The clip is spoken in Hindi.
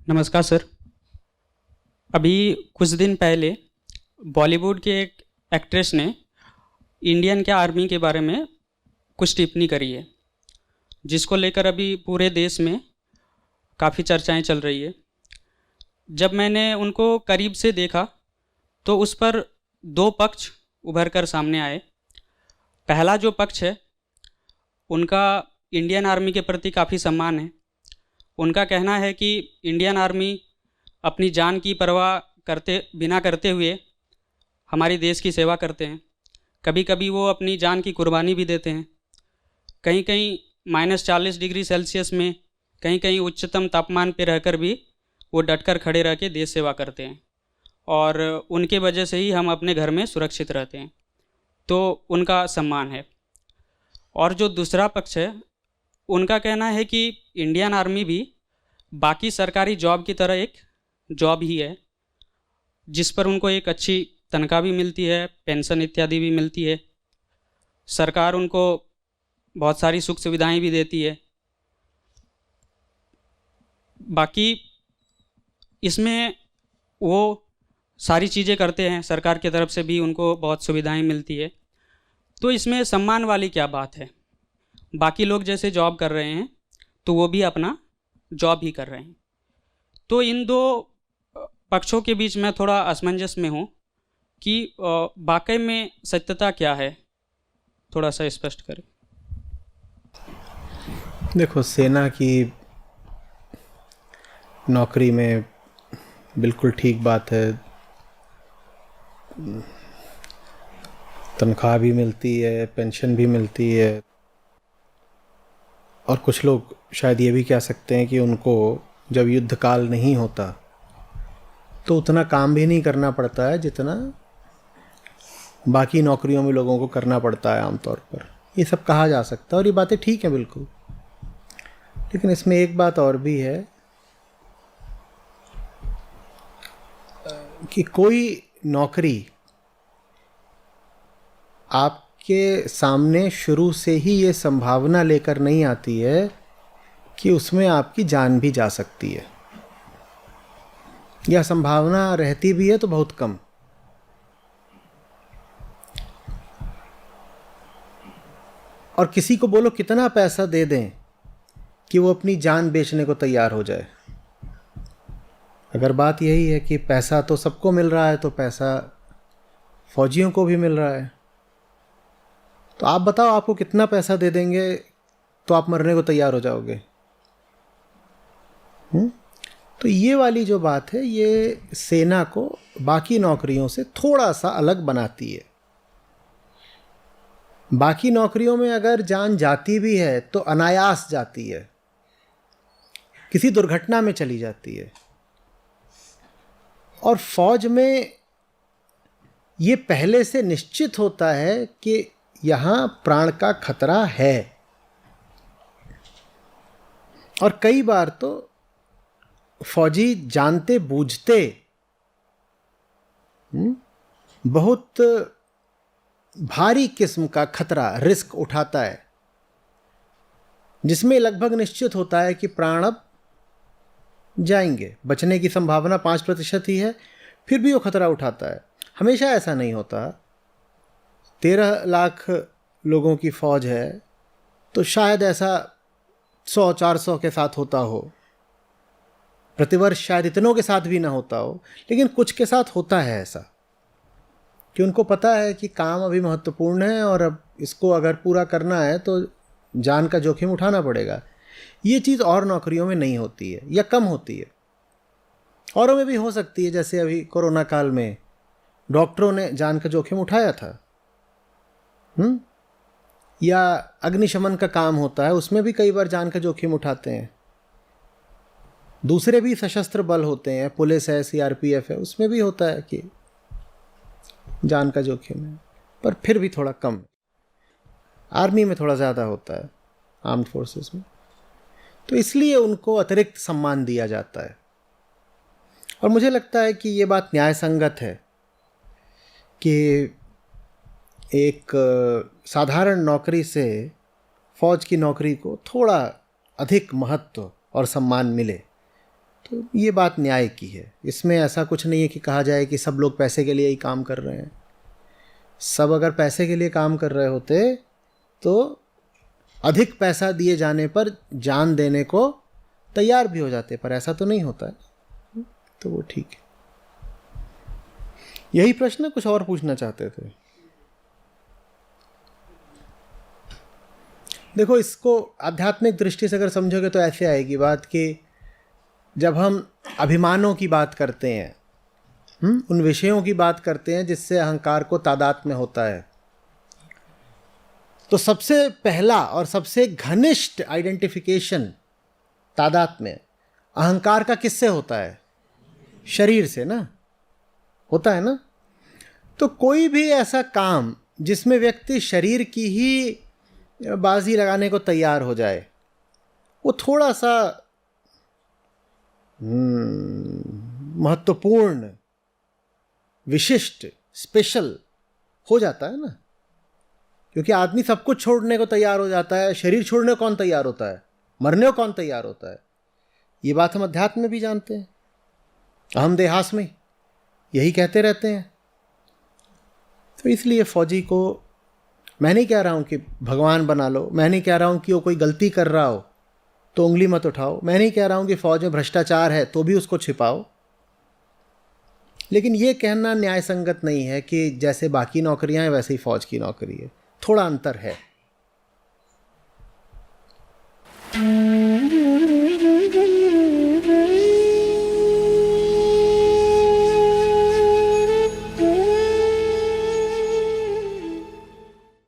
नमस्कार सर। अभी कुछ दिन पहले बॉलीवुड के एक एक्ट्रेस ने इंडियन के आर्मी के बारे में कुछ टिप्पणी करी है, जिसको लेकर अभी पूरे देश में काफ़ी चर्चाएं चल रही है। जब मैंने उनको करीब से देखा तो उस पर दो पक्ष उभर कर सामने आए। पहला जो पक्ष है, उनका इंडियन आर्मी के प्रति काफ़ी सम्मान है। उनका कहना है कि इंडियन आर्मी अपनी जान की परवाह करते हुए हमारे देश की सेवा करते हैं। कभी कभी वो अपनी जान की कुर्बानी भी देते हैं। कहीं कहीं -40 डिग्री सेल्सियस में, कहीं कहीं उच्चतम तापमान पर रहकर भी वो डटकर खड़े रह के देश सेवा करते हैं, और उनके वजह से ही हम अपने घर में सुरक्षित रहते हैं। तो उनका सम्मान है। और जो दूसरा पक्ष है, उनका कहना है कि इंडियन आर्मी भी बाकी सरकारी जॉब की तरह एक जॉब ही है, जिस पर उनको एक अच्छी तनख्वाह भी मिलती है, पेंशन इत्यादि भी मिलती है। सरकार उनको बहुत सारी सुख सुविधाएं भी देती है। बाकी इसमें वो सारी चीज़ें करते हैं, सरकार की तरफ से भी उनको बहुत सुविधाएं मिलती है। तो इसमें सम्मान वाली क्या बात है? बाकी लोग जैसे जॉब कर रहे हैं तो वो भी अपना जॉब ही कर रहे हैं। तो इन दो पक्षों के बीच मैं थोड़ा असमंजस में हूँ कि वाकई में सत्यता क्या है, थोड़ा सा स्पष्ट करें। देखो, सेना की नौकरी में बिल्कुल ठीक बात है, तनख्वाह भी मिलती है, पेंशन भी मिलती है, और कुछ लोग शायद ये भी कह सकते हैं कि उनको जब युद्ध काल नहीं होता तो उतना काम भी नहीं करना पड़ता है जितना बाकी नौकरियों में लोगों को करना पड़ता है आमतौर पर। ये सब कहा जा सकता है और ये बातें ठीक हैं बिल्कुल। लेकिन इसमें एक बात और भी है कि कोई नौकरी आपके सामने शुरू से ही ये संभावना लेकर नहीं आती है कि उसमें आपकी जान भी जा सकती है। यह संभावना रहती भी है तो बहुत कम। और किसी को बोलो कितना पैसा दे दें कि वो अपनी जान बेचने को तैयार हो जाए। अगर बात यही है कि पैसा तो सबको मिल रहा है, तो पैसा फौजियों को भी मिल रहा है, तो आप बताओ आपको कितना पैसा दे देंगे तो आप मरने को तैयार हो जाओगे? तो ये वाली जो बात है, ये सेना को बाकी नौकरियों से थोड़ा सा अलग बनाती है। बाकी नौकरियों में अगर जान जाती भी है तो अनायास जाती है, किसी दुर्घटना में चली जाती है। और फौज में ये पहले से निश्चित होता है कि यहाँ प्राण का खतरा है। और कई बार तो फौजी जानते बूझते बहुत भारी किस्म का खतरा, रिस्क उठाता है, जिसमें लगभग निश्चित होता है कि प्राण अब जाएंगे, बचने की संभावना 5% ही है, फिर भी वो खतरा उठाता है। हमेशा ऐसा नहीं होता। 13 लाख लोगों की फौज है तो शायद ऐसा 100-400 के साथ होता हो, प्रतिवर्ष शायद इतनों के साथ भी ना होता हो, लेकिन कुछ के साथ होता है ऐसा कि उनको पता है कि काम अभी महत्वपूर्ण है और अब इसको अगर पूरा करना है तो जान का जोखिम उठाना पड़ेगा। ये चीज़ और नौकरियों में नहीं होती है या कम होती है। औरों में भी हो सकती है, जैसे अभी कोरोना काल में डॉक्टरों ने जान का जोखिम उठाया था, या अग्निशमन का काम होता है, उसमें भी कई बार जान का जोखिम उठाते हैं। दूसरे भी सशस्त्र बल होते हैं, पुलिस है, CRPF है, उसमें भी होता है कि जान का जोखिम है, पर फिर भी थोड़ा कम। आर्मी में थोड़ा ज़्यादा होता है, आर्म्ड फोर्सेस में। तो इसलिए उनको अतिरिक्त सम्मान दिया जाता है। और मुझे लगता है कि ये बात न्याय संगत है कि एक साधारण नौकरी से फौज की नौकरी को थोड़ा अधिक महत्व और सम्मान मिले। तो ये बात न्याय की है, इसमें ऐसा कुछ नहीं है कि कहा जाए कि सब लोग पैसे के लिए ही काम कर रहे हैं। सब अगर पैसे के लिए काम कर रहे होते तो अधिक पैसा दिए जाने पर जान देने को तैयार भी हो जाते, पर ऐसा तो नहीं होता है, तो वो ठीक है। यही प्रश्न कुछ और पूछना चाहते थे? देखो, इसको आध्यात्मिक दृष्टि से अगर समझोगे तो ऐसे आएगी बात कि जब हम अभिमानों की बात करते हैं, उन विषयों की बात करते हैं जिससे अहंकार को तादात्म्य होता है, तो सबसे पहला और सबसे घनिष्ठ आइडेंटिफिकेशन तादात्म्य अहंकार का किससे होता है? शरीर से ना, होता है ना। तो कोई भी ऐसा काम जिसमें व्यक्ति शरीर की ही बाजी लगाने को तैयार हो जाए, वो थोड़ा सा महत्वपूर्ण, विशिष्ट, स्पेशल हो जाता है ना। क्योंकि आदमी सब कुछ छोड़ने को तैयार हो जाता है, शरीर छोड़ने को कौन तैयार होता है? मरने को कौन तैयार होता है? ये बात हम अध्यात्म में भी जानते हैं, अहम देहास्मि यही कहते रहते हैं। तो इसलिए फौजी को मैं नहीं कह रहा हूं कि भगवान बना लो, मैं नहीं कह रहा हूं कि वो कोई गलती कर रहा हो तो उंगली मत उठाओ, मैं नहीं कह रहा हूं कि फौज में भ्रष्टाचार है तो भी उसको छिपाओ, लेकिन ये कहना न्याय संगत नहीं है कि जैसे बाकी नौकरियां हैं वैसे ही फौज की नौकरी है। थोड़ा अंतर है।